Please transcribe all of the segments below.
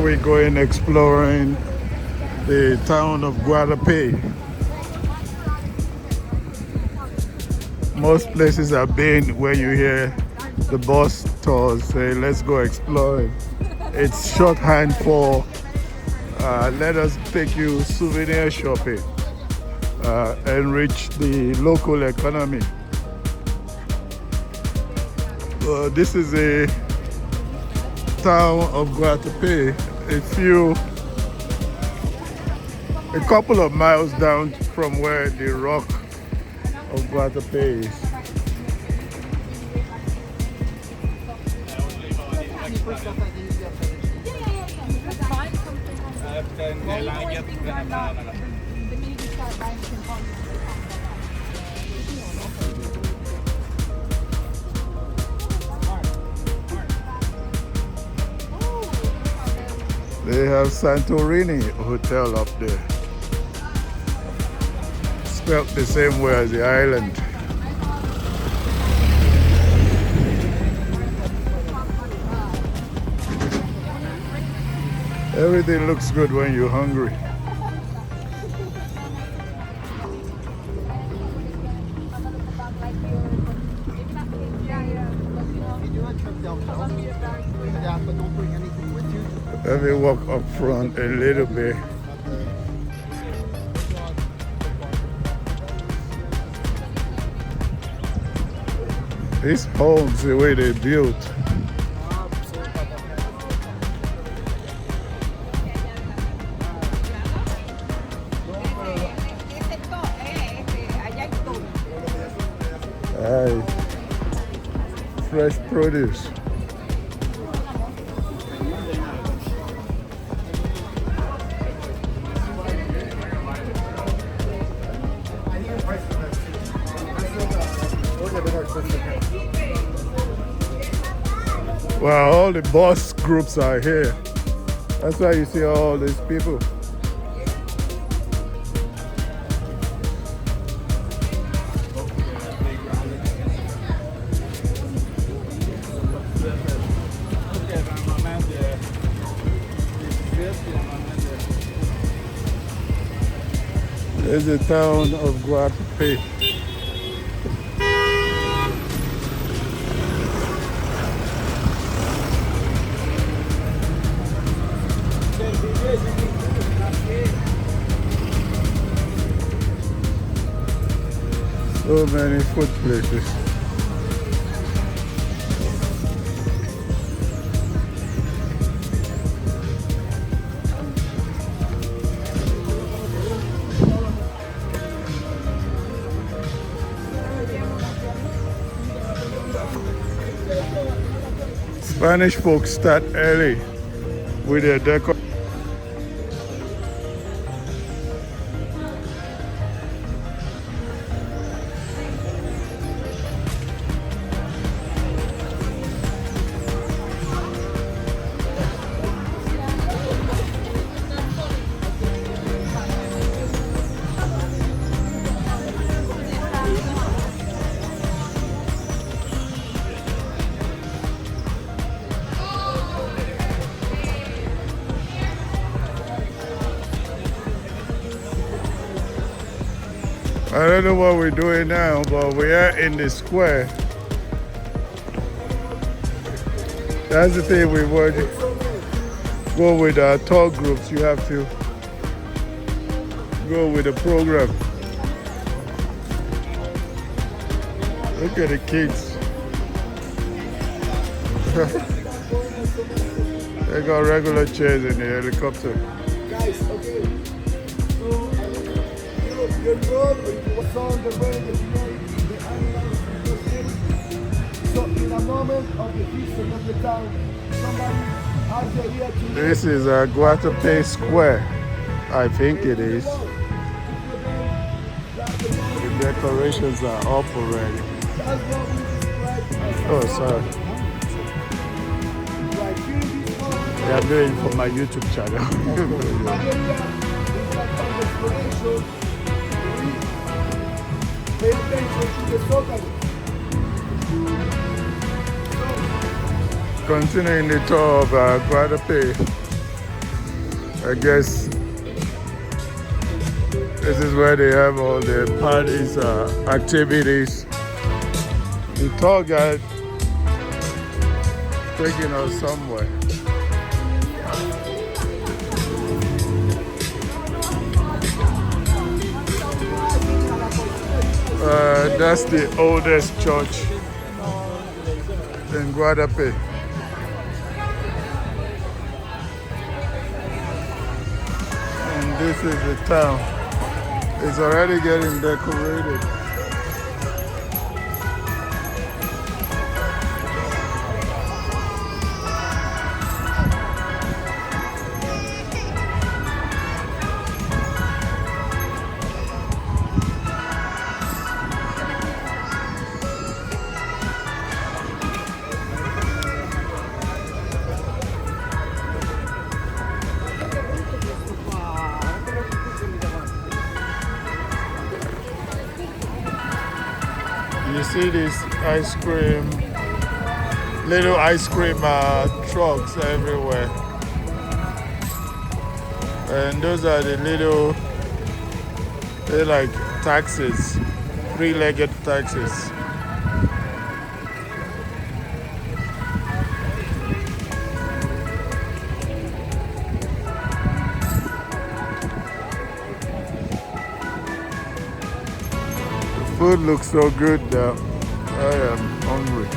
we're going exploring the town of Guatapé. Most places I've been where you hear the bus tours say, let's go exploring. It's shorthand for let us take you souvenir shopping, enrich the local economy. This is a town of Guatapé, a couple of miles down from where the rock of Guatapé is. They have Santorini Hotel up there. Spelled the same way as the island. Everything looks good when you're hungry. Let me walk up front a little bit. These homes, the way they built. Fresh produce. Wow, all the bus groups are here. That's why you see all these people. There's the town of Guatapé. So many food places. Spanish folks start early with their decor. I don't know what we're doing now, but we are in the square. That's the thing, we want to go with our tour groups. You have to go with the program. Look at the kids. They got regular chairs in the helicopter. Guys, okay. So, your goal was on the way that you made the animals so in a moment of the history of the town, somebody has the idea to... This is a Guatapé Square. I think it is. The decorations are up already. Oh, sorry. Yeah, I'm doing it for my YouTube channel. Pay attention to the zócalos. Continuing the tour of Guatapé. I guess this is where they have all the parties, activities. The tour guide taking us somewhere. That's the oldest church in Guatapé. And this is the town. It's already getting decorated. You see these little ice cream trucks everywhere. And those are the little, they're like taxis, three-legged taxis. Food looks so good that I am hungry.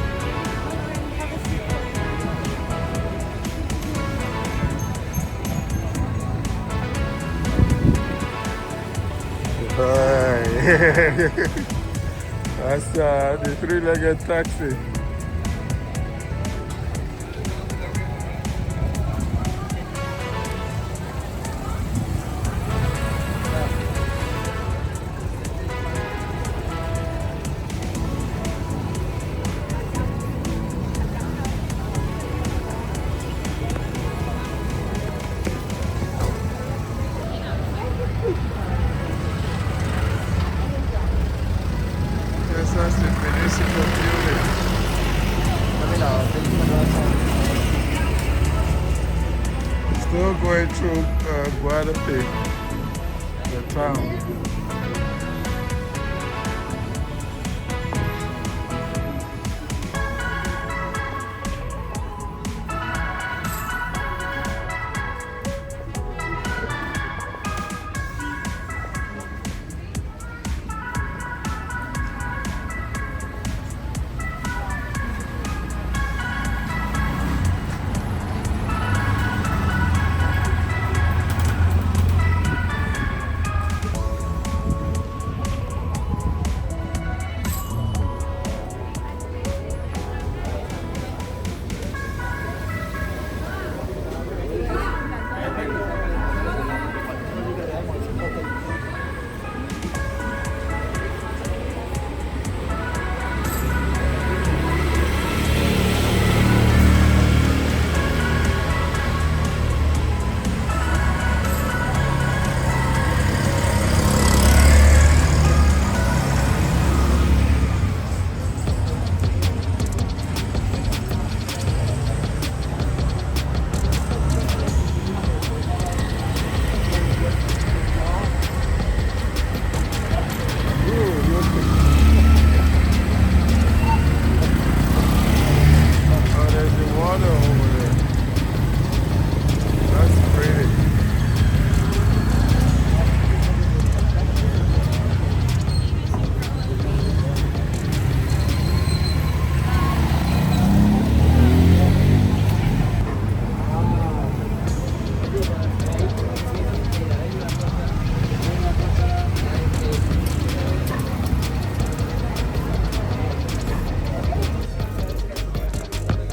That's the three-legged taxi. That's the municipal building. Still going through Guatapé, the town.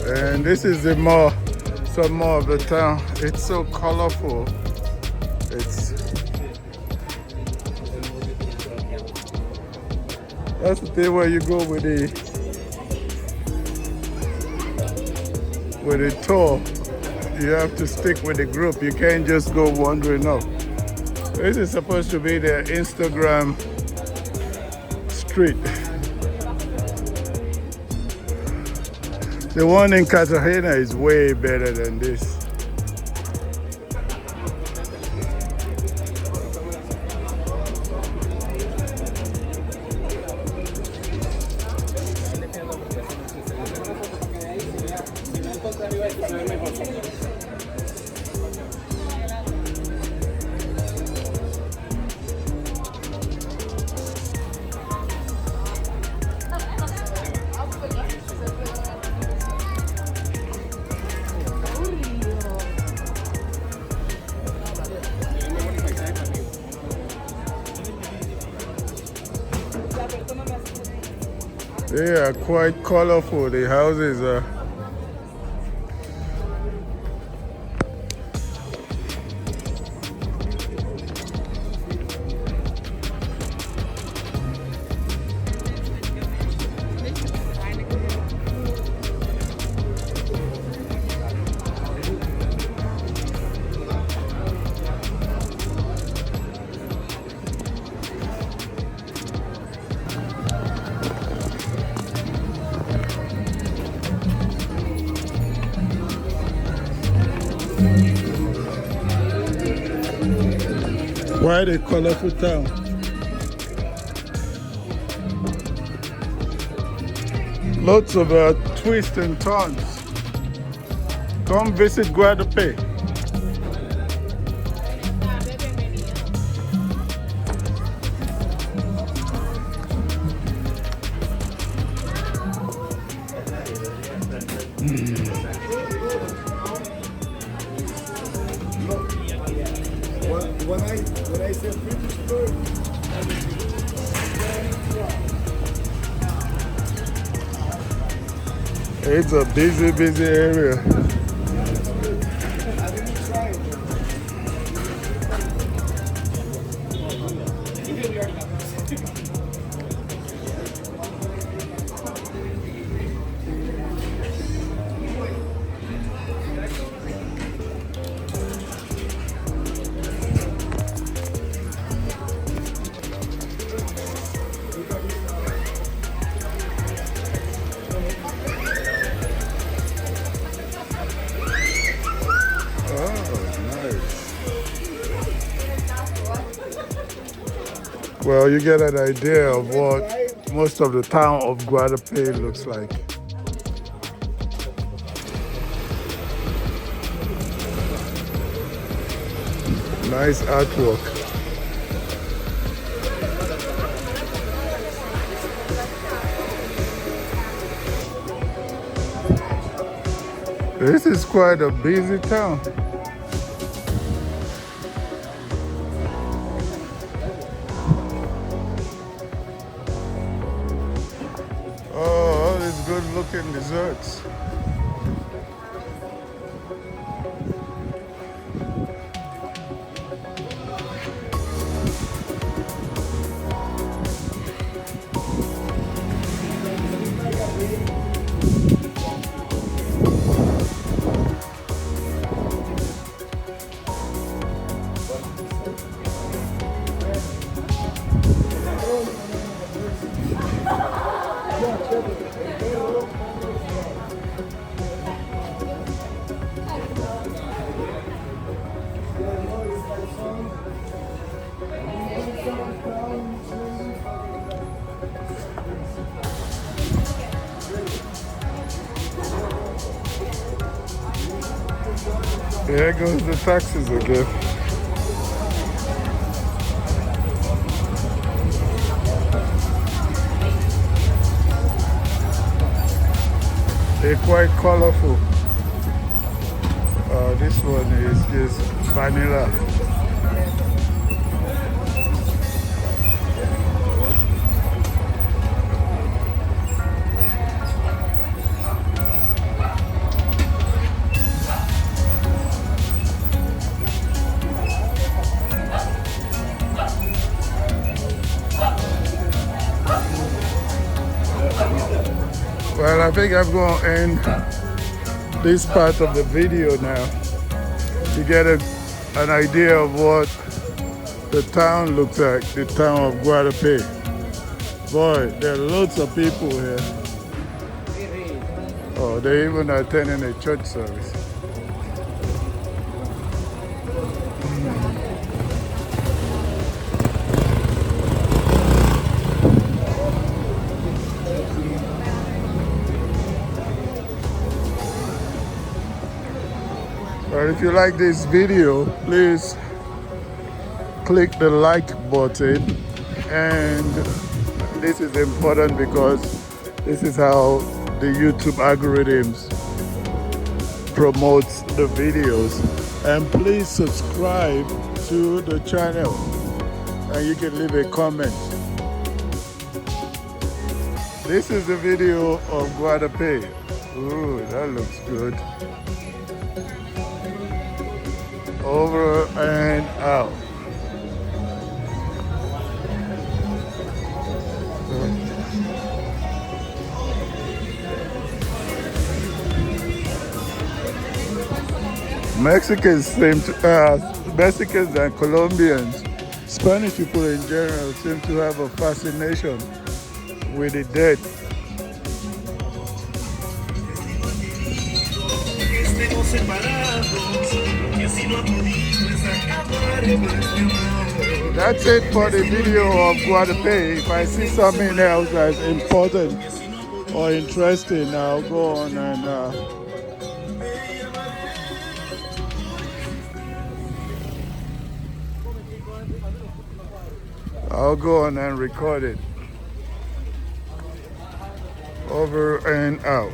And this is some more of the town. It's so colorful. That's the thing where you go with the tour. You have to stick with the group. You can't just go wandering off. This is supposed to be the Instagram street. The one in Cartagena is way better than this. They are quite colorful, the houses are. Quite a colorful town. Lots of twists and turns. Come visit Guatapé. When I say British bird, it's a busy area. I didn't try it. Well, you get an idea of what most of the town of Guatapé looks like. Nice artwork. This is quite a busy town. Good looking desserts. There goes the taxis again. They're quite colorful. This one is just vanilla. Well, I think I'm going to end this part of the video now to get an idea of what the town looks like, the town of Guatapé. Boy, there are lots of people here. Oh, they even attending a church service. But if you like this video, please click the like button, and this is important because this is how the YouTube algorithms promotes the videos. And please subscribe to the channel, and you can leave a comment. This is the video of Guatapé. Ooh, that looks good. Over and out. Mexicans and Colombians, Spanish people in general, seem to have a fascination with the dead. That's it for the video of Guatapé. If I see something else that's important or interesting, I'll go on and record it. Over and out.